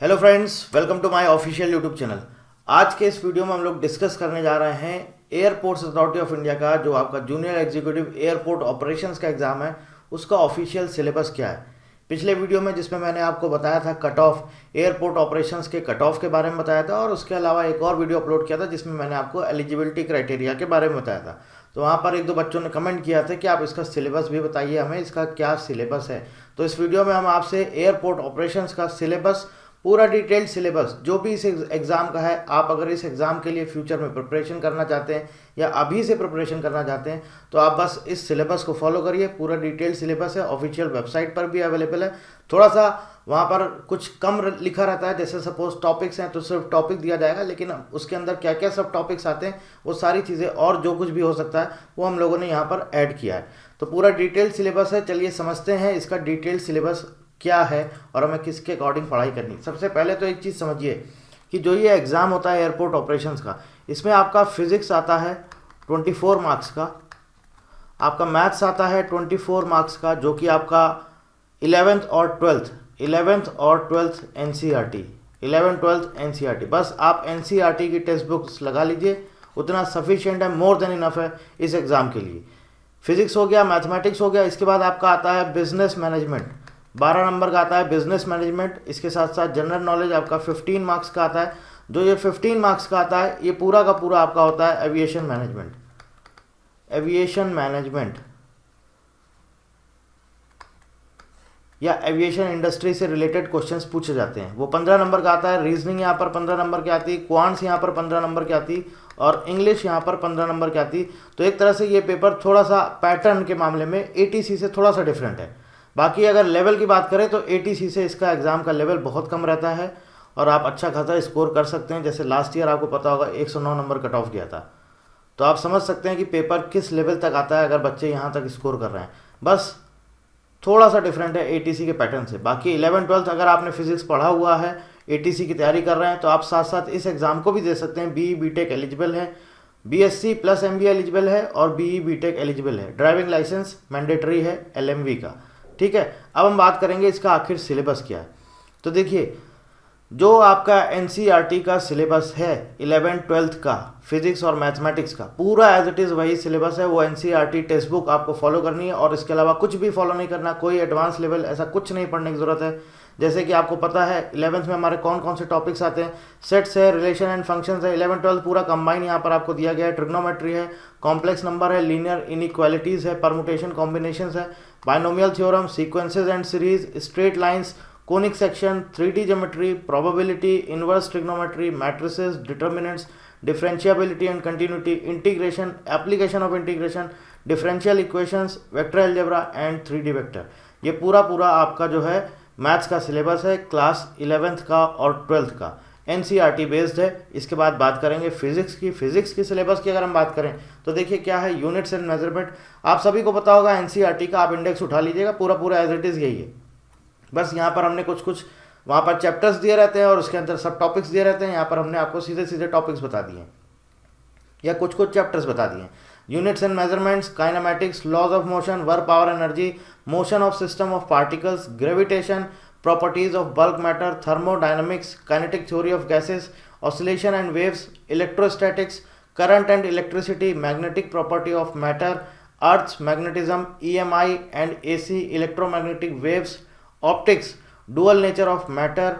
Hello friends, welcome to my official YouTube channel. आज के इस वीडियो में हम लोग डिस्कस करने जा रहे हैं एयरपोर्ट्स अथॉरिटी ऑफ इंडिया का जो आपका जूनियर एग्जीक्यूटिव एयरपोर्ट ऑपरेशंस का एग्जाम है उसका ऑफिशियल सिलेबस क्या है। पिछले वीडियो में जिसमें मैंने आपको बताया था कट ऑफ, एयरपोर्ट ऑपरेशंस के कट ऑफ के बारे में बताया था, और उसके अलावा एक और वीडियो अपलोड किया था जिसमें मैंने आपको एलिजिबिलिटी क्राइटेरिया के बारे में बताया था। तो वहाँ पर एक दो बच्चों ने कमेंट किया था कि आप इसका सिलेबस भी बताइए, हमें इसका क्या सिलेबस है। तो इस वीडियो में हम आपसे एयरपोर्ट ऑपरेशंस का सिलेबस, पूरा डिटेल्ड सिलेबस जो भी इस एग्ज़ाम का है, आप अगर इस एग्ज़ाम के लिए फ्यूचर में प्रिपरेशन करना चाहते हैं या अभी से प्रिपरेशन करना चाहते हैं तो आप बस इस सिलेबस को फॉलो करिए। पूरा डिटेल्ड सिलेबस है, ऑफिशियल वेबसाइट पर भी अवेलेबल है। थोड़ा सा वहाँ पर कुछ कम लिखा रहता है, जैसे सपोज टॉपिक्स हैं तो सिर्फ टॉपिक दिया जाएगा, लेकिन उसके अंदर क्या क्या सब टॉपिक्स आते हैं वो सारी चीज़ें और जो कुछ भी हो सकता है वो हम लोगों ने यहाँ पर ऐड किया है। तो पूरा डिटेल्ड सिलेबस है। चलिए समझते हैं इसका डिटेल्ड सिलेबस क्या है और हमें किसके अकॉर्डिंग पढ़ाई करनी। सबसे पहले तो एक चीज़ समझिए कि जो ये एग्ज़ाम होता है एयरपोर्ट ऑपरेशंस का, इसमें आपका फिजिक्स आता है 24 मार्क्स का, आपका मैथ्स आता है 24 मार्क्स का, जो कि आपका 11th और 12th NCERT, 11th 12th NCERT, बस आप एनसीईआरटी की टेक्स्ट बुक्स लगा लीजिए, उतना सफिशिएंट है, मोर देन इनफ है इस एग्ज़ाम के लिए। फिजिक्स हो गया, मैथमेटिक्स हो गया। इसके बाद आपका आता है बिजनेस मैनेजमेंट, 12 नंबर का आता है बिजनेस मैनेजमेंट। इसके साथ साथ जनरल नॉलेज आपका 15 मार्क्स का आता है। जो ये 15 मार्क्स का आता है ये पूरा का पूरा आपका होता है एविएशन मैनेजमेंट, या एविएशन इंडस्ट्री से रिलेटेड क्वेश्चंस पूछे जाते हैं। वो 15 नंबर का आता है। रीजनिंग यहाँ पर 15 नंबर की आती, क्वांट्स यहाँ पर 15 नंबर की आती, और इंग्लिश यहाँ पर 15 नंबर की आती। तो एक तरह से ये पेपर थोड़ा सा पैटर्न के मामले में एटीसी से थोड़ा सा डिफरेंट है। बाकी अगर लेवल की बात करें तो एटीसी से इसका एग्ज़ाम का लेवल बहुत कम रहता है और आप अच्छा खासा स्कोर कर सकते हैं। जैसे लास्ट ईयर आपको पता होगा 109 नंबर कट ऑफ गया था, तो आप समझ सकते हैं कि पेपर किस लेवल तक आता है अगर बच्चे यहाँ तक स्कोर कर रहे हैं। बस थोड़ा सा डिफरेंट है एटीसी के पैटर्न से। बाकी 11th 12th अगर आपने फिजिक्स पढ़ा हुआ है, एटीसी की तैयारी कर रहे हैं, तो आप साथ साथ इस एग्ज़ाम को भी दे सकते हैं। बीई बीटेक एलिजिबल है, बीएससी प्लस एमबीए एलिजिबल है, और बीई बीटेक एलिजिबल है। ड्राइविंग लाइसेंस मैंडेटरी है एलएमवी का। ठीक है, अब हम बात करेंगे इसका आखिर सिलेबस क्या है। तो देखिए, जो आपका एनसीईआरटी का सिलेबस है 11th 12th का फिजिक्स और मैथमेटिक्स का, पूरा एज इट इज़ वही सिलेबस है। वो एनसीईआरटी टेक्स्ट बुक आपको फॉलो करनी है और इसके अलावा कुछ भी फॉलो नहीं करना। कोई एडवांस लेवल ऐसा कुछ नहीं पढ़ने की ज़रूरत है। जैसे कि आपको पता है 11th में हमारे कौन कौन से टॉपिक्स आते हैं, सेट्स है, रिलेशन एंड फंक्शंस है। 11th 12th पूरा कंबाइन यहाँ पर आपको दिया गया है। ट्रिग्नोमेट्री है, कॉम्प्लेक्स नंबर है, लीनियर इनइक्वालिटीज़ है, परमुटेशन कॉम्बिनेशंस है, binomial theorem, sequences and series, straight lines, conic section, 3D geometry, probability, inverse trigonometry, matrices, determinants, differentiability and continuity, integration, application of integration, differential equations, vector algebra and 3D vector. ये पूरा पूरा आपका जो है maths का syllabus है, class 11th का और 12th का, एनसीईआरटी बेस्ड है। इसके बाद बात करेंगे फिजिक्स की। फिजिक्स की सिलेबस की अगर हम बात करें तो देखिए क्या है, यूनिट्स एंड मेजरमेंट। आप सभी को पता होगा एनसीईआरटी का, आप इंडेक्स उठा लीजिएगा, पूरा पूरा एज इट इज़ यही है। बस यहाँ पर हमने कुछ कुछ वहाँ पर चैप्टर्स दिए रहते हैं और उसके अंदर सब टॉपिक्स दिए रहते हैं। यहाँ पर हमने आपको सीधे सीधे टॉपिक्स बता दिए या कुछ कुछ चैप्टर्स बता दिए। Units and measurements, kinematics, laws of motion, work, power, energy, motion of system of particles, gravitation, properties of bulk matter, thermodynamics, kinetic theory of gases, oscillation and waves, electrostatics, current and electricity, magnetic property of matter, earth's magnetism, EMI and AC electromagnetic waves, optics, dual nature of matter,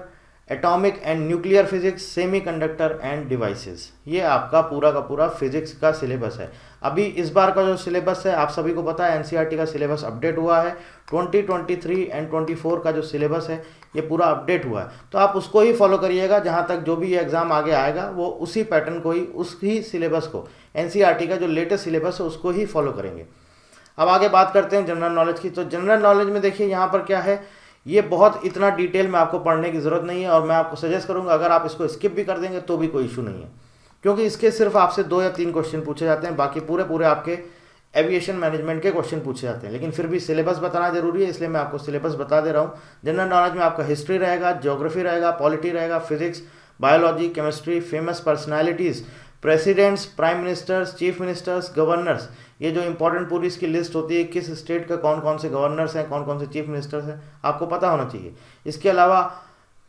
atomic and nuclear physics, semiconductor end devices. ये आपका पूरा का पूरा physics का syllabus है। अभी इस बार का जो सिलेबस है आप सभी को पता है, एनसीईआरटी का सिलेबस अपडेट हुआ है। 2023 एंड 24 का जो सिलेबस है ये पूरा अपडेट हुआ है, तो आप उसको ही फॉलो करिएगा। जहाँ तक जो भी एग्जाम आगे आएगा वो उसी पैटर्न को ही, उसी सिलेबस को, एनसीईआरटी का जो लेटेस्ट सिलेबस है उसको ही फॉलो करेंगे। अब आगे बात करते हैं जनरल नॉलेज की। तो जनरल नॉलेज में देखिए यहाँ पर क्या है, ये बहुत इतना डिटेल में आपको पढ़ने की ज़रूरत नहीं है, और मैं आपको सजेस्ट करूंगा अगर आप इसको स्किप भी कर देंगे तो भी कोई इशू नहीं है, क्योंकि इसके सिर्फ आपसे 2 या 3 क्वेश्चन पूछे जाते हैं। बाकी पूरे पूरे आपके एविएशन मैनेजमेंट के क्वेश्चन पूछे जाते हैं। लेकिन फिर भी सिलेबस बताना जरूरी है, इसलिए मैं आपको सिलेबस बता दे रहा हूँ। जनरल नॉलेज में आपका हिस्ट्री रहेगा, ज्योग्राफी रहेगा, पॉलिटी रहेगा, physics, biology, chemistry, famous personalities, presidents, prime ministers, chief ministers, governors, ये जो इंपॉर्टेंट पूरी इसकी लिस्ट होती है, किस स्टेट का कौन कौन से गवर्नर्स हैं, कौन कौन से चीफ मिनिस्टर्स हैं, आपको पता होना चाहिए। इसके अलावा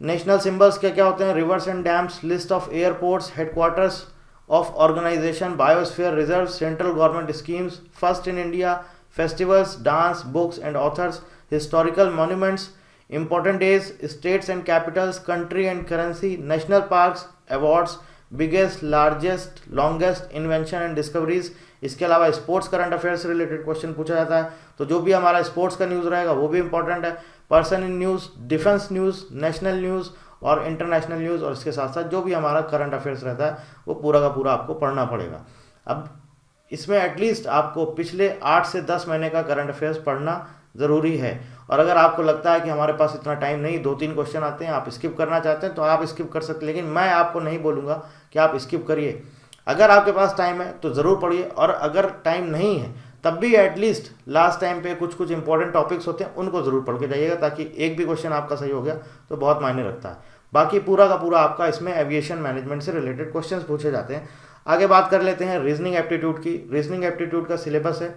नेशनल सिंबल्स क्या क्या होते हैं, rivers and dams, list of airports, headquarters of organisation, biosphere reserve, central government schemes, first in India, festivals, dance, books and authors, historical monuments, important days, states and capitals, country and currency, national parks, awards, biggest, largest, longest, invention and discoveries। इसके अलावा sports current affair से related question पूछा जाता है, तो जो भी हमारा स्पोर्ट्स का न्यूज़ रहेगा वो भी इंपॉर्टेंट है। Person in news, defence news, national news और इंटरनेशनल न्यूज़, और इसके साथ साथ जो भी हमारा करंट अफेयर्स रहता है वो पूरा का पूरा आपको पढ़ना पड़ेगा। अब इसमें एटलीस्ट आपको पिछले 8 से 10 महीने का करंट अफेयर्स पढ़ना ज़रूरी है। और अगर आपको लगता है कि हमारे पास इतना टाइम नहीं, 2-3 क्वेश्चन आते हैं, आप स्किप करना चाहते हैं तो आप स्किप कर सकते हैं, लेकिन मैं आपको नहीं बोलूँगा कि आप स्किप करिए। अगर आपके पास टाइम है तो ज़रूर पढ़िए, और अगर टाइम नहीं है तब भी एटलीस्ट लास्ट टाइम पे कुछ इंपॉर्टेंट टॉपिक्स होते हैं उनको ज़रूर पढ़ के जाइएगा, ताकि एक भी क्वेश्चन आपका सही हो गया तो बहुत मायने रखता है। बाकी पूरा का पूरा आपका इसमें एविएशन मैनेजमेंट से रिलेटेड क्वेश्चन पूछे जाते हैं। आगे बात कर लेते हैं रीजनिंग एप्टीट्यूड की। रीजनिंग एप्टीट्यूड का सिलेबस है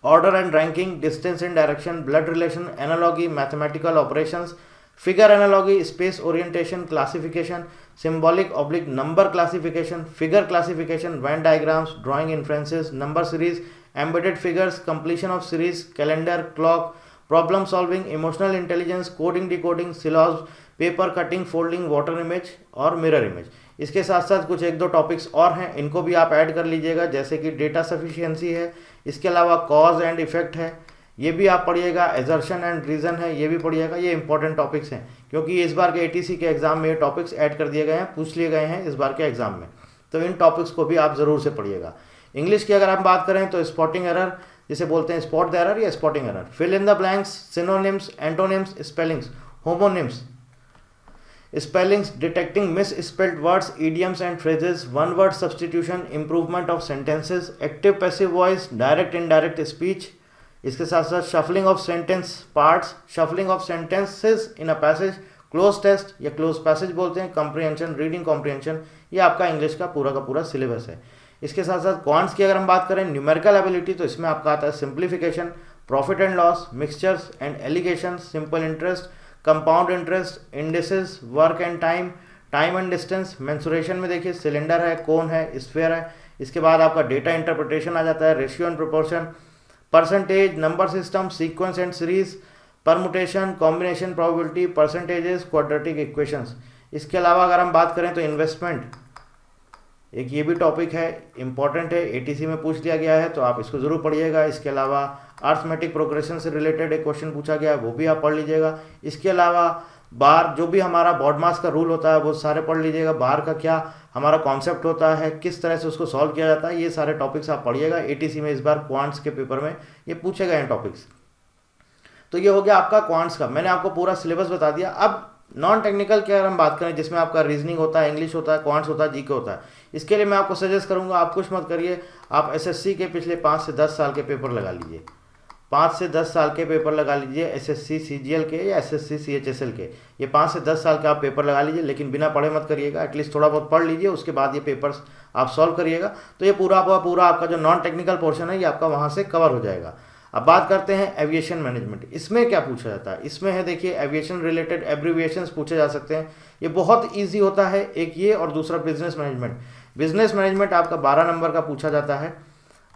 order and ranking, distance and direction, blood relation, analogy, mathematical operations, figure analogy, space orientation, classification, symbolic oblique number classification, figure classification, Venn diagrams, drawing inferences, number series, embedded figures, completion of series, calendar, clock, problem solving, emotional intelligence, coding decoding, syllogism, paper cutting, folding, water image और mirror image. इसके साथ साथ कुछ 1-2 topics और हैं, इनको भी आप ऐड कर लीजिएगा, जैसे कि डेटा सफिशिएंसी है, इसके अलावा कॉज एंड इफेक्ट है, ये भी आप पढ़िएगा, एजर्शन एंड रीज़न है, ये भी पढ़िएगा। ये इंपॉर्टेंट टॉपिक्स हैं क्योंकि इस बार के एटीसी के एग्जाम में ये टॉपिक्स ऐड कर दिए गए हैं, पूछ लिए गए हैं इस बार के एग्जाम में, तो इन टॉपिक्स को भी आप ज़रूर से पढ़िएगा। इंग्लिश की अगर हम बात करें तो स्पॉटिंग एरर, जिसे बोलते हैं स्पॉट द एरर या spotting error, fill in the blanks, synonyms, antonyms, spellings, homonyms, spellings, detecting misspelled words, idioms and phrases, one word substitution, improvement of sentences, active passive voice, direct indirect speech। इसके साथ साथ shuffling of sentence parts, shuffling of sentences in a passage, close test या close passage बोलते हैं, comprehension, reading comprehension, ये आपका English का पूरा सिलेबस है। इसके साथ साथ क्वांट्स की अगर हम बात करें, न्यूमेरिकल एबिलिटी, तो इसमें आपका आता है simplification, profit and loss, mixtures and allegation, simple interest, compound interest, indices, work and time, time and distance, mensuration में देखिए सिलेंडर है, कोन है, स्फीयर है। इसके बाद आपका डेटा इंटरप्रिटेशन आ जाता है, ratio and proportion, percentage, number system, sequence and series, permutation, combination, probability, percentages, quadratic equations. इसके अलावा अगर हम बात करें तो इन्वेस्टमेंट, एक ये भी टॉपिक है, इंपॉर्टेंट है, एटीसी में पूछ लिया गया है तो आप इसको जरूर पढ़िएगा। इसके अलावा अर्थमेटिक प्रोग्रेशन से रिलेटेड एक क्वेश्चन पूछा गया है, वो भी आप पढ़ लीजिएगा। इसके अलावा बार, जो भी हमारा बॉडमास का रूल होता है वो सारे पढ़ लीजिएगा। बार का क्या हमारा कॉन्सेप्ट होता है, किस तरह से उसको सॉल्व किया जाता है, ये सारे टॉपिक्स आप पढ़िएगा। एटीसी में इस बार क्वांट्स के पेपर में ये पूछे गए हैं टॉपिक्स। तो ये हो गया आपका क्वांट्स का, मैंने आपको पूरा सिलेबस बता दिया। अब नॉन टेक्निकल की अगर हम बात करें, जिसमें आपका रीजनिंग होता है, इंग्लिश होता है, क्वांट्स होता है, जीके होता है, इसके लिए मैं आपको सजेस्ट करूंगा, आप कुछ मत करिए, आप एसएससी के पिछले 5 से 10 साल के पेपर लगा लीजिए। 5 से 10 साल के पेपर लगा लीजिए, एसएससी सीजीएल के या एसएससी सीएचएसएल के, ये 5 से 10 साल के आप पेपर लगा लीजिए, लेकिन बिना पढ़े मत करिएगा, एटलीस्ट थोड़ा बहुत पढ़ लीजिए, उसके बाद ये पेपर्स आप सॉल्व करिएगा। तो ये पूरा आपका जो नॉन टेक्निकल पोर्शन है ये आपका वहाँ से कवर हो जाएगा। अब बात करते हैं एविएशन मैनेजमेंट, इसमें क्या पूछा जाता है। इसमें है देखिए एविएशन रिलेटेड एब्रीविएशंस पूछे जा सकते हैं, ये बहुत ईजी होता है, एक ये और दूसरा बिजनेस मैनेजमेंट। बिजनेस मैनेजमेंट आपका 12 नंबर का पूछा जाता है,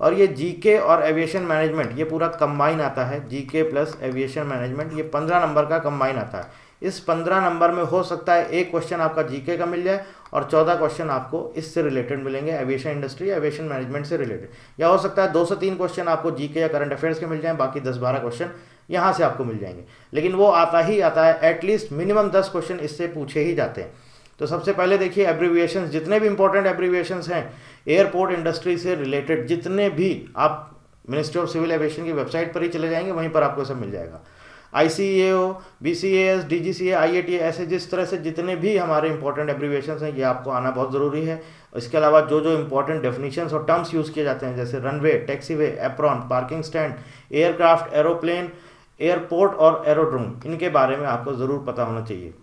और ये जीके और एविएशन मैनेजमेंट ये पूरा कंबाइन आता है, जीके प्लस एविएशन मैनेजमेंट ये 15 नंबर का कंबाइन आता है। इस 15 नंबर में हो सकता है एक क्वेश्चन आपका जीके का मिल जाए और 14 क्वेश्चन आपको इससे रिलेटेड मिलेंगे, एविएशन इंडस्ट्री, एविएशन मैनेजमेंट से रिलेटेड, या हो सकता है 2 से 3 क्वेश्चन आपको जीके या करंट अफेयर्स के मिल जाएं, बाकी 10-12 क्वेश्चन यहाँ से आपको मिल जाएंगे। लेकिन वो आता है, एटलीस्ट मिनिमम 10 क्वेश्चन इससे पूछे ही जाते हैं। तो सबसे पहले देखिए एब्रीविएशंस, जितने भी इंपॉर्टेंट एब्रीविएशंस हैं एयरपोर्ट इंडस्ट्री से रिलेटेड, जितने भी आप मिनिस्ट्री ऑफ सिविल एविएशन की वेबसाइट पर ही चले जाएंगे, वहीं पर आपको सब मिल जाएगा। ICAO, BCAS, DGCA, IATA, ऐसे जिस तरह से जितने भी हमारे इंपॉर्टेंट एब्रीविएशंस हैं ये आपको आना बहुत ज़रूरी है। इसके अलावा जो जो इंपॉर्टेंट डेफिनेशंस और टर्म्स यूज़ किए जाते हैं, जैसे runway, taxiway, apron, parking stand, aircraft, aeroplane, airport और एरोड्रोम, इनके बारे में आपको ज़रूर पता होना चाहिए।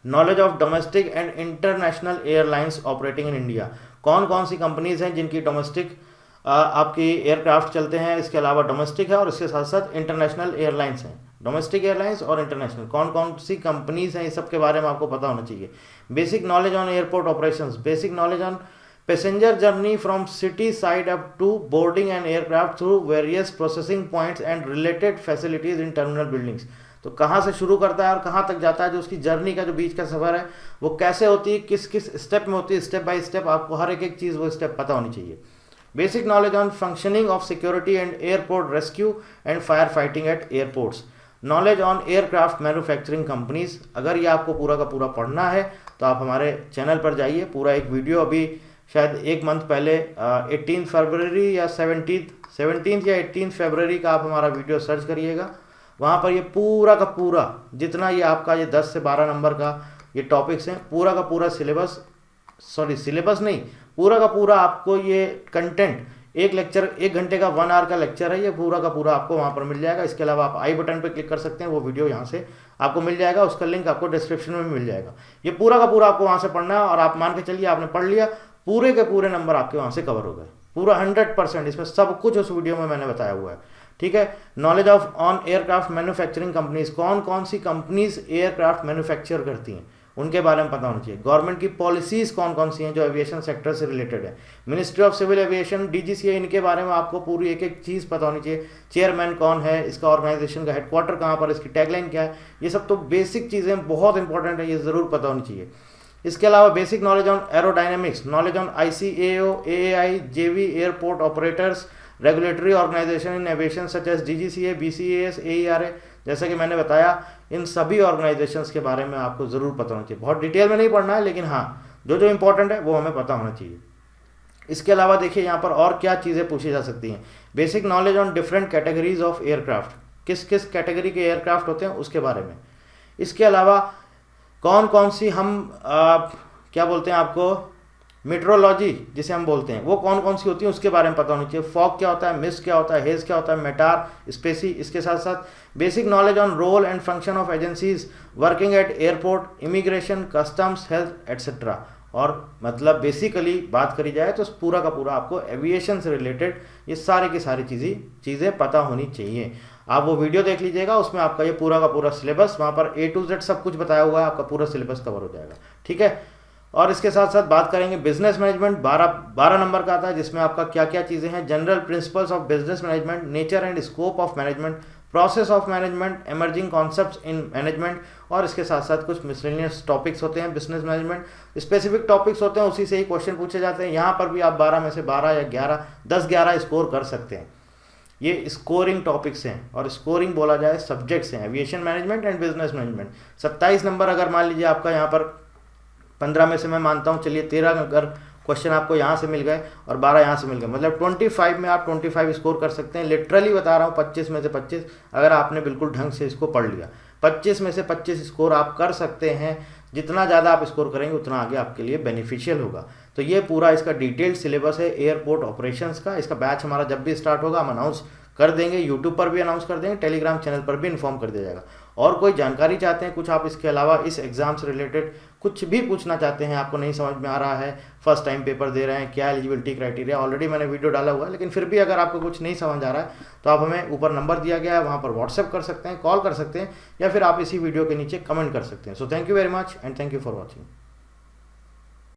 Knowledge of domestic and international airlines operating in India, कौन कौन सी कंपनीज हैं जिनकी डोमेस्टिक आपकी एयरक्राफ्ट चलते हैं, इसके अलावा डोमेस्टिक है और इसके साथ साथ इंटरनेशनल एयरलाइंस हैं, डोमेस्टिक एयरलाइंस और इंटरनेशनल, कौन कौन सी कंपनीज हैं, इस सब के बारे में आपको पता होना चाहिए। Basic knowledge on airport operations, basic knowledge on passenger journey from city side up to boarding an aircraft through various processing points and related facilities in terminal buildings. तो कहाँ से शुरू करता है और कहाँ तक जाता है, जो उसकी जर्नी का जो बीच का सफ़र है वो कैसे होती है, किस किस स्टेप में होती है, स्टेप बाय स्टेप आपको हर एक चीज़ वो स्टेप पता होनी चाहिए। Basic knowledge on functioning of security and airport rescue and fire fighting at airports, knowledge on aircraft manufacturing companies. अगर ये आपको पूरा का पूरा पढ़ना है तो आप हमारे चैनल पर जाइए, पूरा एक वीडियो अभी शायद एक मंथ पहले 18 फरवरी या 17 या 18 फरवरी का आप हमारा वीडियो सर्च करिएगा, वहाँ पर ये पूरा का पूरा जितना ये आपका ये 10 से 12 नंबर का ये टॉपिक्स हैं, पूरा का पूरा सिलेबस नहीं, पूरा का पूरा आपको ये कंटेंट, एक लेक्चर 1 घंटे का 1 आवर का लेक्चर है, ये पूरा का पूरा आपको वहाँ पर मिल जाएगा। इसके अलावा आप आई बटन पर क्लिक कर सकते हैं, वो वीडियो यहाँ से आपको मिल जाएगा, उसका लिंक आपको डिस्क्रिप्शन में मिल जाएगा। ये पूरा का पूरा आपको वहाँ से पढ़ना है और आप मान के चलिए आपने पढ़ लिया, पूरे के पूरे नंबर आपके वहाँ से कवर हो गए, पूरा 100%। इसमें सब कुछ उस वीडियो में मैंने बताया हुआ है, ठीक है। Knowledge of on aircraft manufacturing companies, कौन कौन सी कंपनीज एयरक्राफ्ट मैन्युफैक्चर करती हैं उनके बारे में पता होना चाहिए। गवर्नमेंट की पॉलिसीज कौन कौन सी हैं जो एविएशन सेक्टर से रिलेटेड है। Ministry of civil aviation, DGCA, इनके बारे में आपको पूरी एक एक चीज़ पता होनी चाहिए। चेयरमैन कौन है, इसका ऑर्गेनाइजेशन का हेडक्वार्टर कहाँ पर, इसकी टैगलाइन क्या है, ये सब तो बेसिक चीज़ें बहुत इंपॉर्टेंट है, ये ज़रूर पता होनी चाहिए। इसके अलावा basic knowledge on aerodynamics, knowledge on ICAO, AAI, JV, airport operators, regulatory organisation in aviation such as DGCA, BCAS, AERA, जैसा कि मैंने बताया इन सभी ऑर्गेनाइजेशंस के बारे में आपको ज़रूर पता होना चाहिए। बहुत डिटेल में नहीं पढ़ना है, लेकिन हाँ जो जो इंपॉर्टेंट है वो हमें पता होना चाहिए। इसके अलावा देखिए यहाँ पर और क्या चीज़ें पूछी जा सकती हैं। Basic knowledge on different categories of aircraft, किस किस कैटेगरी के एयरक्राफ्ट होते हैं उसके बारे में। इसके अलावा कौन कौन सी हम क्या बोलते हैं आपको, मेट्रोलॉजी जिसे हम बोलते हैं, वो कौन कौन सी होती है उसके बारे में पता होनी चाहिए। फॉग क्या होता है, मिस्ट क्या होता है, हेज क्या होता है, मेटार, स्पेसी। इसके साथ साथ basic knowledge on roll and function of agencies working at airport, immigration, customs, health etcetera. और मतलब बेसिकली बात करी जाए तो पूरा का पूरा आपको एविएशन से रिलेटेड ये सारे की सारी चीज़ें पता होनी चाहिए। आप वो वीडियो देख लीजिएगा, उसमें आपका ये पूरा का पूरा सिलेबस, वहाँ पर A to Z सब कुछ बताया हुआ है, आपका पूरा सिलेबस कवर हो जाएगा, ठीक है। और इसके साथ साथ बात करेंगे बिजनेस मैनेजमेंट, 12 नंबर का आता है, जिसमें आपका क्या क्या चीज़ें हैं। General principles of business management, nature and scope of management, process of management, emerging concepts in management. और इसके साथ साथ कुछ मिसलेनियस टॉपिक्स होते हैं बिजनेस मैनेजमेंट, स्पेसिफिक टॉपिक्स होते हैं, उसी से ही क्वेश्चन पूछे जाते हैं। यहाँ पर भी आप 12 में से 12 या 11, 10-11 स्कोर कर सकते हैं। ये स्कोरिंग टॉपिक्स हैं और स्कोरिंग बोला जाए सब्जेक्ट्स हैं, aviation management and business management. 27 number अगर मान लीजिए आपका यहाँ पर 15 में से मैं मानता हूँ, चलिए 13 अगर क्वेश्चन आपको यहाँ से मिल गए और 12 यहाँ से मिल गए, मतलब 25 में आप 25 स्कोर कर सकते हैं। लिटरली बता रहा हूँ, 25 में से 25 अगर आपने बिल्कुल ढंग से इसको पढ़ लिया, 25 में से 25 स्कोर आप कर सकते हैं। जितना ज़्यादा आप स्कोर करेंगे उतना आगे आपके लिए बेनिफिशियल होगा। तो ये पूरा इसका डिटेल्ड सिलेबस है एयरपोर्ट ऑपरेशंस का। इसका बैच हमारा जब भी स्टार्ट होगा हम अनाउंस कर देंगे, यूट्यूब पर भी अनाउंस कर देंगे, टेलीग्राम चैनल पर भी इन्फॉर्म कर दिया जाएगा। और कोई जानकारी चाहते हैं कुछ आप इसके अलावा, इस एग्जाम से रिलेटेड कुछ भी पूछना चाहते हैं, आपको नहीं समझ में आ रहा है, फर्स्ट टाइम पेपर दे रहे हैं, क्या एलिजिबिलिटी क्राइटेरिया, ऑलरेडी मैंने वीडियो डाला हुआ है, लेकिन फिर भी अगर आपको कुछ नहीं समझ आ रहा है तो आप हमें ऊपर नंबर दिया गया है, वहाँ पर व्हाट्सएप कर सकते हैं, कॉल कर सकते हैं, या फिर आप इसी वीडियो के नीचे कमेंट कर सकते हैं। So thank you very much and thank you for watching.